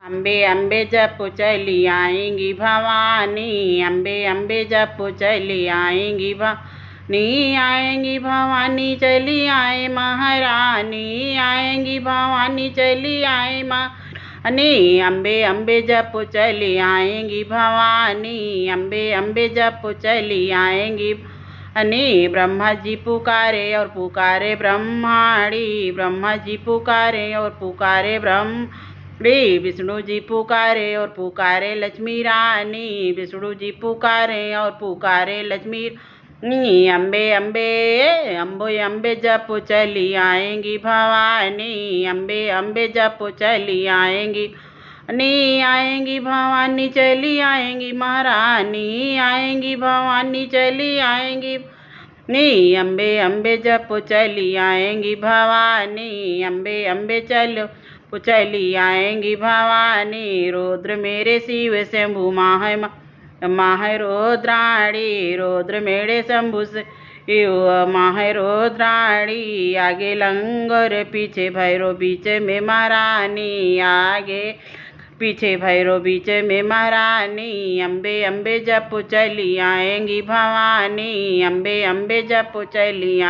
अम्बे अम्बे जप चली आएंगी भवानी, अम्बे अम्बे जप चली आएंगी भवानी, आएंगी भवानी चली आए महारानी, आएंगी भवानी चली आए महारानी। अम्बे अम्बे जप चली आएंगी भवानी, अम्बे अम्बे जप चली आएंगी भवानी। ब्रह्मा जी पुकारे और पुकारे ब्रह्माणी, ब्रह्मा जी पुकारे और पुकारे विष्णु जी पुकारे और पुकारे लक्ष्मी रानी, विष्णु जी पुकारे और पुकारे लक्ष्मी रानी। अम्बे अम्बे अम्बे अम्बे जप चली आएंगी भवानी, अम्बे अम्बे जप चली आएंगी भवानी, आएंगी भवानी चली आएंगी महारानी, आएंगी भवानी चली आएंगी नी। अम्बे अम्बे जप चली आएंगी भवानी, अम्बे अम्बे चली आएंगी भवानी। रुद्र मेरे शिव शंभु माह रुद्राणी, रुद्र मेरे शंभु माह रुद्राणी। आगे लंगर पीछे भैरव बीच में महारानी, आगे पीछे भैरव बीच में महारानी। अम्बे अम्बे जप चली आएंगी भवानी, अम्बे अम्बे जप चली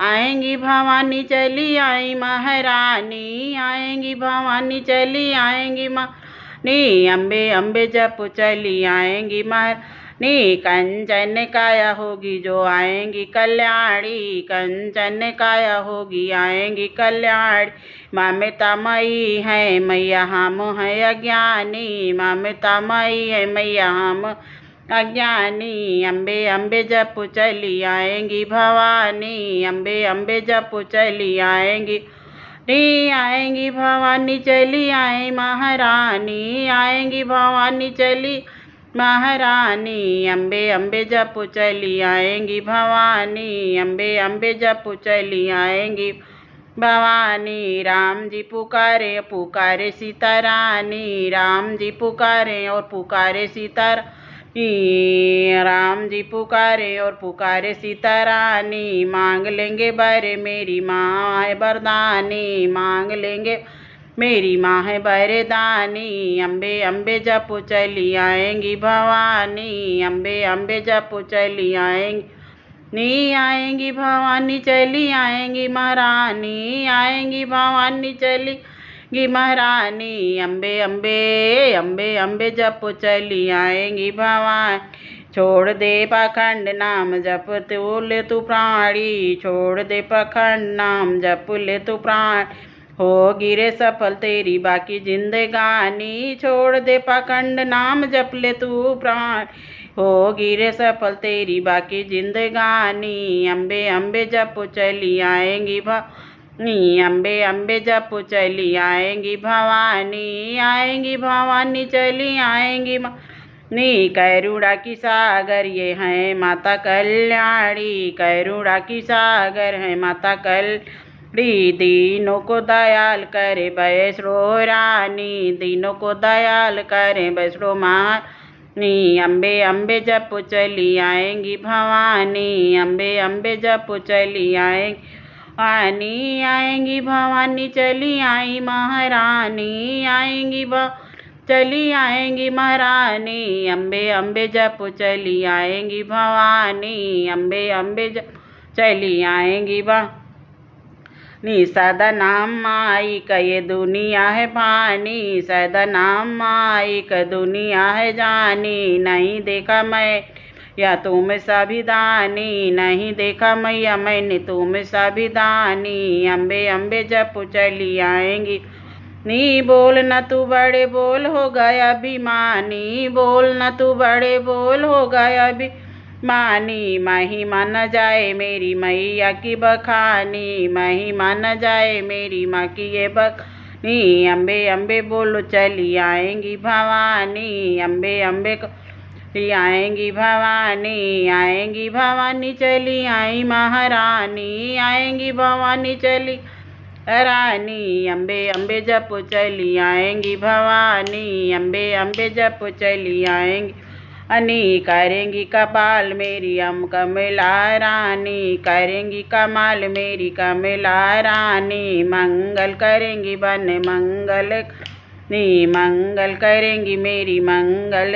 आएंगी भवानी चली आई महारानी, आएंगी भवानी चली आएंगी महारानी। अम्बे अम्बे जप चली आएंगी महारानी। कंचन काया होगी जो आएंगी कल्याणी, कंचन काया होगी आएंगी कल्याणी। ममता मई है मैया हम है अज्ञानी, ममता मई है मैया हम अज्ञानी। अम्बे अम्बे जप चली आएंगी भवानी, अम्बे अम्बे जप चली आएंगी आएंगी भवानी चली आए महारानी, आएंगी भवानी चली महारानी। अम्बे अम्बे जप चली आएंगी भवानी, अम्बे अम्बे जप चली आएंगी भवानी। राम जी पुकारे पुकारे सीता रानी, राम जी पुकारे और पुकारे सीता राम जी पुकारे और पुकारे सीता रानी। मांग लेंगे बर मेरी माँ है वरदानी, मांग लेंगे मेरी माँ है वरदानी। अम्बे अम्बे जप चली आएंगी भवानी, अम्बे अम्बे जप चली आएंगी आएंगी भवानी चली आएंगी महारानी, आएंगी भवानी चली महारानी। अम्बे अम्बे अम्बे अम्बे जप चली आएंगी भवानी। छोड़ दे पाखंड नाम जप तू ले तू प्राणी, छोड़ दे पाखंड नाम जप ले तू प्राणी। होगी रे सफल तेरी बाकी जिंदगानी, छोड़ दे पाखंड नाम जप ले तू प्राणी। होगी रे सफल तेरी बाकी जिंदगानी। अम्बे अम्बे जप चली आएंगी भवानी, अम्बे अम्बे जप चली आएंगी भवानी, आएंगी भवानी चली आएंगी नी। करुणा की सागर ये हैं माता कल्याणी, करुणा की सागर है माता कल्याणी। दीनों को दयाल करे वैष्णो रानी, दीनों को दयाल करे वैष्णो महारानी। अम्बे अम्बे जप चली आएंगी भवानी, अम्बे अम्बे जप चली आएंगी भवानी, आएंगी भवानी चली आई महारानी, आएंगी चली आएंगी महारानी। अम्बे अम्बे जप चली आएंगी भवानी, अम्बे अम्बे जप चली आएंगी भवानी। सदा नाम माई का ये दुनिया है पानी, सदा नाम माई का दुनिया है जानी। नहीं देखा मैं या तुम साभिदानी, नहीं देखा मैया मैंने तुम साभिदानी। अम्बे अम्बे जप चली आएंगी नी। बोल न तू बड़े बोल हो गया अभिमानी, बोल न तू बड़े बोल हो गया अभिमानी। महिमा न जाए मेरी मैया की बखानी, महिमा न जाए मेरी माँ की ये बखानी। अम्बे अम्बे बोलो चली आएंगी भवानी, अम्बे अम्बे आएंगी भवानी, आएंगी भवानी चली आई महारानी, आएंगी भवानी चली रानी। अम्बे अम्बे जप चली आएंगी भवानी, अम्बे अम्बे जप चली आएंगी करेंगी कपाल मेरी कमला रानी, करेंगी कमाल मेरी कमला रानी। मंगल करेंगी बन मंगल नी, मंगल करेंगी मेरी मंगल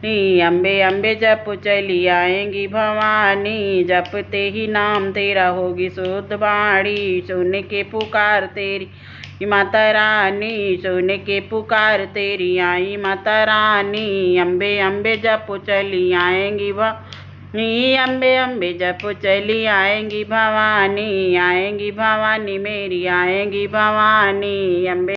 नी। अम्बे अम्बे जप चली आएंगी भवानी, जपते ही नाम तेरा होगी शुद्ध वाणी। सुन के पुकार तेरी माता रानी, सुन के पुकार तेरी आई माता रानी। अम्बे अम्बे जप चली आएंगी भवानी, अम्बे अम्बे जप चली आएंगी भवानी। आएंगी भवानी मेरी आएंगी भवानी। अम्बे